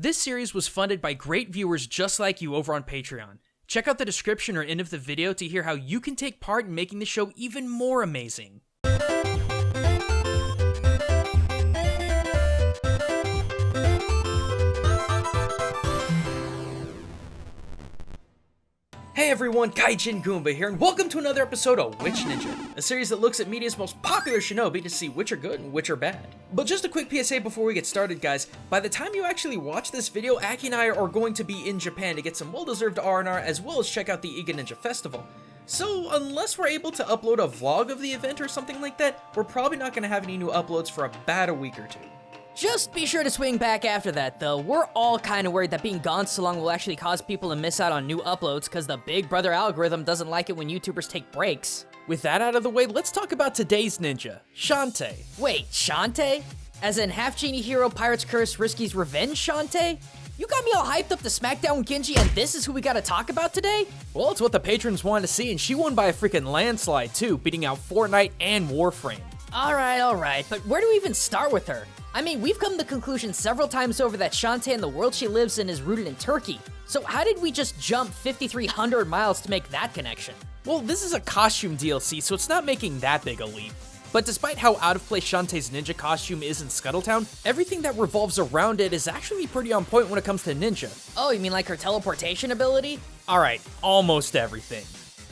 This series was funded by great viewers just like you over on Patreon. Check out the description or end of the video to hear how you can take part in making the show even more amazing. Hey everyone, Gaijin Goombah here, and welcome to another episode of Witch Ninja, a series that looks at media's most popular shinobi to see which are good and which are bad. But just a quick PSA before we get started, guys. By the time you actually watch this video, Aki and I are going to be in Japan to get some well-deserved R&R, as well as check out the Iga Ninja Festival. So unless we're able to upload a vlog of the event or something like that, we're probably not going to have any new uploads for about a week or two. Just be sure to swing back after that, though. We're all kind of worried that being gone so long will actually cause people to miss out on new uploads because the Big Brother algorithm doesn't like it when YouTubers take breaks. With that out of the way, let's talk about today's ninja, Shantae. Wait, Shantae? As in half Genie Hero, Pirate's Curse, Risky's Revenge Shantae? You got me all hyped up to SmackDown with Genji, and this is who we gotta talk about today? Well, it's what the patrons wanted to see, and she won by a freaking landslide too, beating out Fortnite and Warframe. Alright, but where do we even start with her? I mean, we've come to the conclusion several times over that Shantae and the world she lives in is rooted in Turkey. So how did we just jump 5,300 miles to make that connection? Well, this is a costume DLC, so it's not making that big a leap. But despite how out of place Shantae's ninja costume is in Scuttletown, everything that revolves around it is actually pretty on point when it comes to ninja. Oh, you mean like her teleportation ability? Alright, almost everything.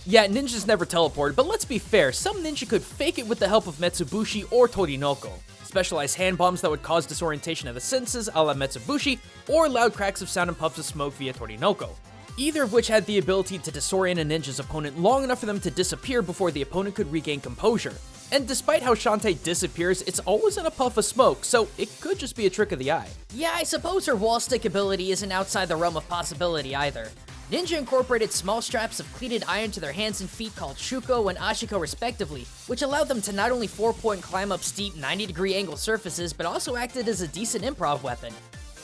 Yeah, ninjas never teleport, but let's be fair, some ninja could fake it with the help of Metsubushi or Torinoko. Specialized hand bombs that would cause disorientation of the senses a la Metsubushi, or loud cracks of sound and puffs of smoke via Torinoko. Either of which had the ability to disorient a ninja's opponent long enough for them to disappear before the opponent could regain composure. And despite how Shantae disappears, it's always in a puff of smoke, so it could just be a trick of the eye. Yeah, I suppose her wall stick ability isn't outside the realm of possibility either. Ninja incorporated small straps of cleated iron to their hands and feet called shuko and ashiko respectively, which allowed them to not only 4-point climb up steep 90-degree angle surfaces, but also acted as a decent improv weapon.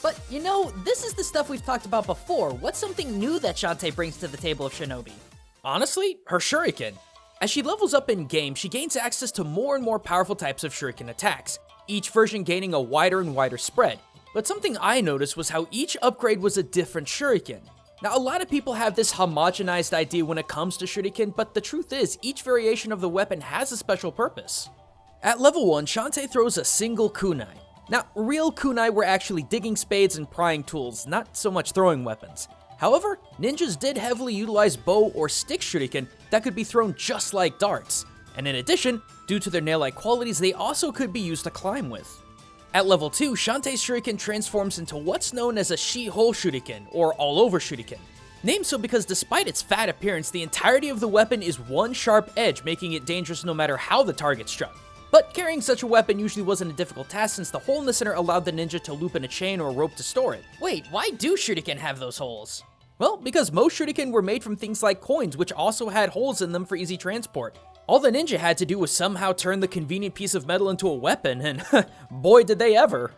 But, you know, this is the stuff we've talked about before. What's something new that Shantae brings to the table of shinobi? Honestly, her shuriken. As she levels up in-game, she gains access to more and more powerful types of shuriken attacks, each version gaining a wider and wider spread. But something I noticed was how each upgrade was a different shuriken. Now, a lot of people have this homogenized idea when it comes to shuriken, but the truth is, each variation of the weapon has a special purpose. At level 1, Shantae throws a single kunai. Now, real kunai were actually digging spades and prying tools, not so much throwing weapons. However, ninjas did heavily utilize bow or stick shuriken that could be thrown just like darts. And in addition, due to their nail-like qualities, they also could be used to climb with. At level 2, Shantae's shuriken transforms into what's known as a she-hole shuriken, or all-over shuriken. Named so because despite its fat appearance, the entirety of the weapon is one sharp edge, making it dangerous no matter how the target struck. But carrying such a weapon usually wasn't a difficult task since the hole in the center allowed the ninja to loop in a chain or a rope to store it. Wait, why do shuriken have those holes? Well, because most shuriken were made from things like coins, which also had holes in them for easy transport. All the ninja had to do was somehow turn the convenient piece of metal into a weapon, and boy did they ever.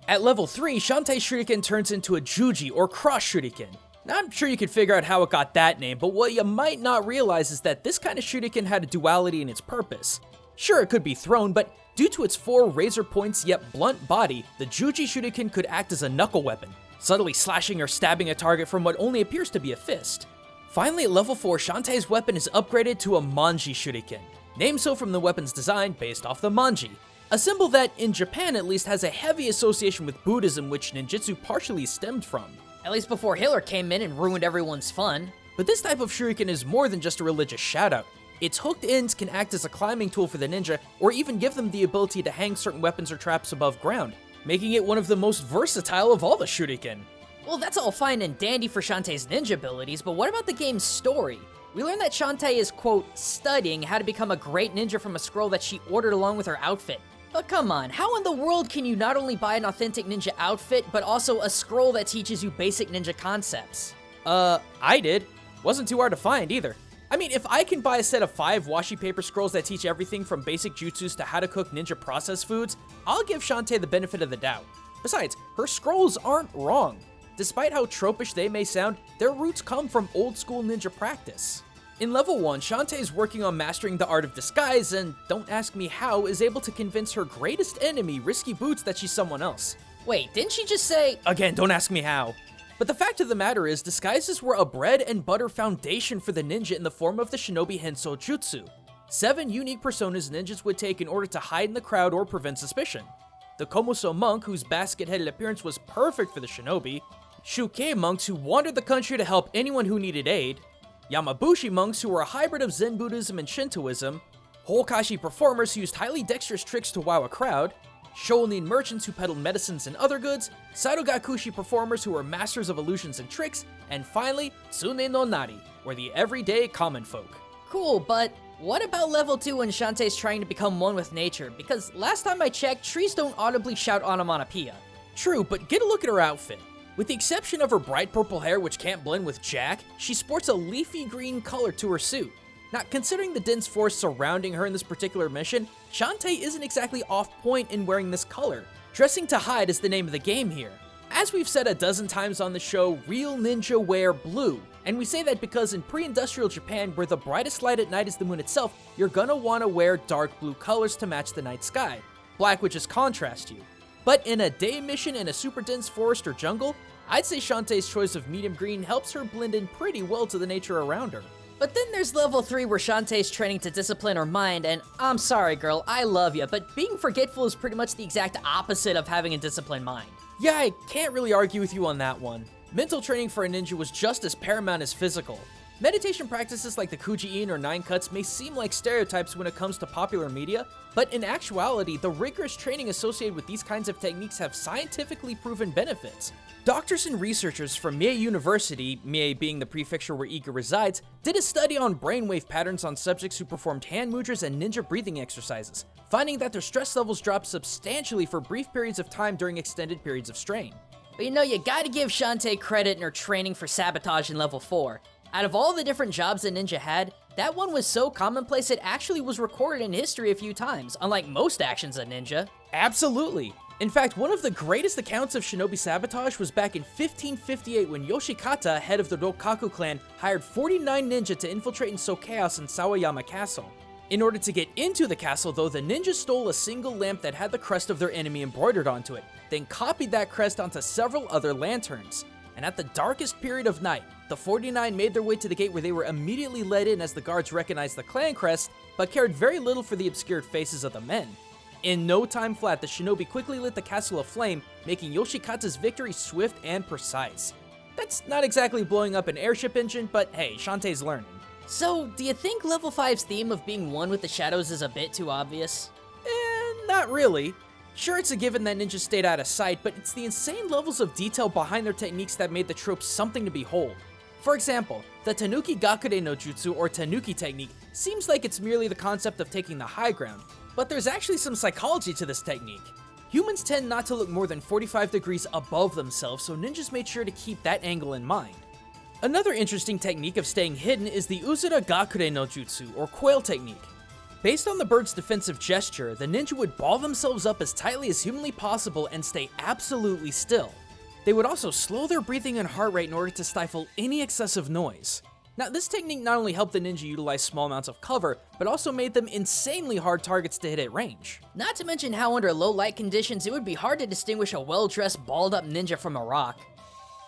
At level 3, Shantae's shuriken turns into a juji, or cross shuriken. Now, I'm sure you could figure out how it got that name, but what you might not realize is that this kind of shuriken had a duality in its purpose. Sure, it could be thrown, but due to its 4 razor points yet blunt body, the juji shuriken could act as a knuckle weapon, subtly slashing or stabbing a target from what only appears to be a fist. Finally, at level 4, Shantae's weapon is upgraded to a manji shuriken, named so from the weapon's design based off the manji, a symbol that, in Japan at least, has a heavy association with Buddhism, which ninjutsu partially stemmed from. At least before Hitler came in and ruined everyone's fun. But this type of shuriken is more than just a religious shout-out. Its hooked ends can act as a climbing tool for the ninja, or even give them the ability to hang certain weapons or traps above ground, making it one of the most versatile of all the shuriken. Well, that's all fine and dandy for Shantae's ninja abilities, but what about the game's story? We learned that Shantae is, quote, studying how to become a great ninja from a scroll that she ordered along with her outfit. But come on, how in the world can you not only buy an authentic ninja outfit, but also a scroll that teaches you basic ninja concepts? I did. Wasn't too hard to find either. I mean, if I can buy a set of 5 washi paper scrolls that teach everything from basic jutsus to how to cook ninja processed foods, I'll give Shantae the benefit of the doubt. Besides, her scrolls aren't wrong. Despite how tropish they may sound, their roots come from old school ninja practice. In level 1, Shantae is working on mastering the art of disguise and, don't ask me how, is able to convince her greatest enemy, Risky Boots, that she's someone else. Wait, didn't she just say... Again, don't ask me how. But the fact of the matter is, disguises were a bread and butter foundation for the ninja in the form of the shinobi henso jutsu. 7 unique personas ninjas would take in order to hide in the crowd or prevent suspicion. The Komuso monk, whose basket-headed appearance was perfect for the shinobi, Shukei monks who wandered the country to help anyone who needed aid, Yamabushi monks who were a hybrid of Zen Buddhism and Shintoism, Hokashi performers who used highly dexterous tricks to wow a crowd, Shonin merchants who peddled medicines and other goods, Sarugakushi performers who were masters of illusions and tricks, and finally, Tsune no Nari, or the everyday common folk. Cool, but what about level 2 when Shantae's trying to become one with nature? Because last time I checked, trees don't audibly shout onomatopoeia. True, but get a look at her outfit. With the exception of her bright purple hair which can't blend with Jack, she sports a leafy green color to her suit. Now, considering the dense forest surrounding her in this particular mission, Shantae isn't exactly off point in wearing this color. Dressing to hide is the name of the game here. As we've said a dozen times on the show, real ninja wear blue. And we say that because in pre-industrial Japan, where the brightest light at night is the moon itself, you're gonna wanna wear dark blue colors to match the night sky. Black would just contrast you. But in a day mission in a super dense forest or jungle, I'd say Shantae's choice of medium green helps her blend in pretty well to the nature around her. But then there's level 3 where Shantae's training to discipline her mind, and I'm sorry girl, I love you, but being forgetful is pretty much the exact opposite of having a disciplined mind. Yeah, I can't really argue with you on that one. Mental training for a ninja was just as paramount as physical. Meditation practices like the Kuji-in or 9 cuts may seem like stereotypes when it comes to popular media, but in actuality, the rigorous training associated with these kinds of techniques have scientifically proven benefits. Doctors and researchers from Mie University, Mie being the prefecture where Iga resides, did a study on brainwave patterns on subjects who performed hand mudras and ninja breathing exercises, finding that their stress levels dropped substantially for brief periods of time during extended periods of strain. But you know, you gotta give Shantae credit in her training for sabotage in level 4. Out of all the different jobs that ninja had, that one was so commonplace it actually was recorded in history a few times, unlike most actions of ninja. Absolutely. In fact, one of the greatest accounts of shinobi sabotage was back in 1558 when Yoshikata, head of the Rokaku clan, hired 49 ninja to infiltrate and sow chaos in Sawayama Castle. In order to get into the castle though, the ninjas stole a single lamp that had the crest of their enemy embroidered onto it, then copied that crest onto several other lanterns. And at the darkest period of night, the 49 made their way to the gate where they were immediately let in as the guards recognized the clan crest, but cared very little for the obscured faces of the men. In no time flat, the shinobi quickly lit the castle aflame, making Yoshikata's victory swift and precise. That's not exactly blowing up an airship engine, but hey, Shantae's learning. So, do you think level 5's theme of being one with the shadows is a bit too obvious? Not really. Sure, it's a given that ninjas stayed out of sight, but it's the insane levels of detail behind their techniques that made the trope something to behold. For example, the Tanuki Gakure no Jutsu or Tanuki technique seems like it's merely the concept of taking the high ground, but there's actually some psychology to this technique. Humans tend not to look more than 45 degrees above themselves, so ninjas made sure to keep that angle in mind. Another interesting technique of staying hidden is the Uzura Gakure no Jutsu, or quail technique. Based on the bird's defensive gesture, the ninja would ball themselves up as tightly as humanly possible and stay absolutely still. They would also slow their breathing and heart rate in order to stifle any excessive noise. Now, this technique not only helped the ninja utilize small amounts of cover, but also made them insanely hard targets to hit at range. Not to mention how under low light conditions it would be hard to distinguish a well-dressed, balled-up ninja from a rock.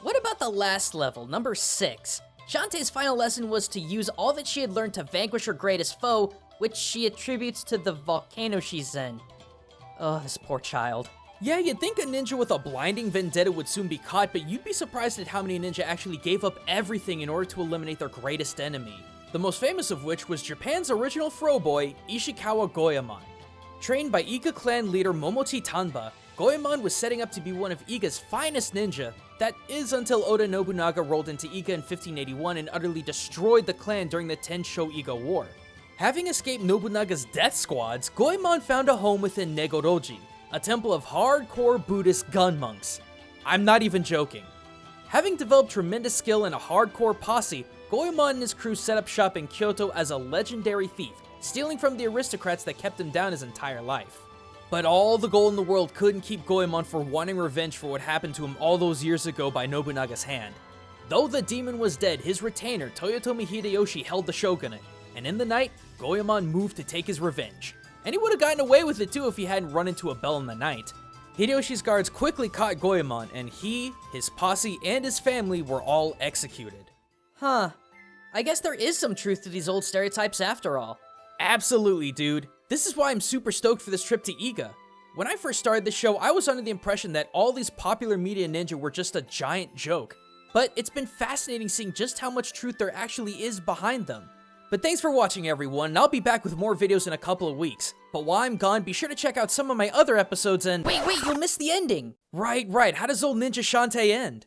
What about the last level, number 6? Shantae's final lesson was to use all that she had learned to vanquish her greatest foe, which she attributes to the volcano she's in. Oh, this poor child. Yeah, you'd think a ninja with a blinding vendetta would soon be caught, but you'd be surprised at how many ninja actually gave up everything in order to eliminate their greatest enemy. The most famous of which was Japan's original throw boy, Ishikawa Goemon. Trained by Iga clan leader Momochi Tanba, Goemon was setting up to be one of Iga's finest ninja, that is until Oda Nobunaga rolled into Iga in 1581 and utterly destroyed the clan during the Tensho Iga War. Having escaped Nobunaga's death squads, Goemon found a home within Negoroji, a temple of hardcore Buddhist gun monks. I'm not even joking. Having developed tremendous skill in a hardcore posse, Goemon and his crew set up shop in Kyoto as a legendary thief, stealing from the aristocrats that kept him down his entire life. But all the gold in the world couldn't keep Goemon from wanting revenge for what happened to him all those years ago by Nobunaga's hand. Though the demon was dead, his retainer, Toyotomi Hideyoshi, held the shogunate, and in the night, Goemon moved to take his revenge. And he would have gotten away with it too if he hadn't run into a bell in the night. Hideyoshi's guards quickly caught Goemon, and he, his posse, and his family were all executed. Huh. I guess there is some truth to these old stereotypes after all. Absolutely, dude. This is why I'm super stoked for this trip to Iga. When I first started the show, I was under the impression that all these popular media ninja were just a giant joke. But it's been fascinating seeing just how much truth there actually is behind them. But thanks for watching, everyone, and I'll be back with more videos in a couple of weeks. But while I'm gone, be sure to check out some of my other episodes and— Wait, you'll miss the ending! Right, how does old Ninja Shantae end?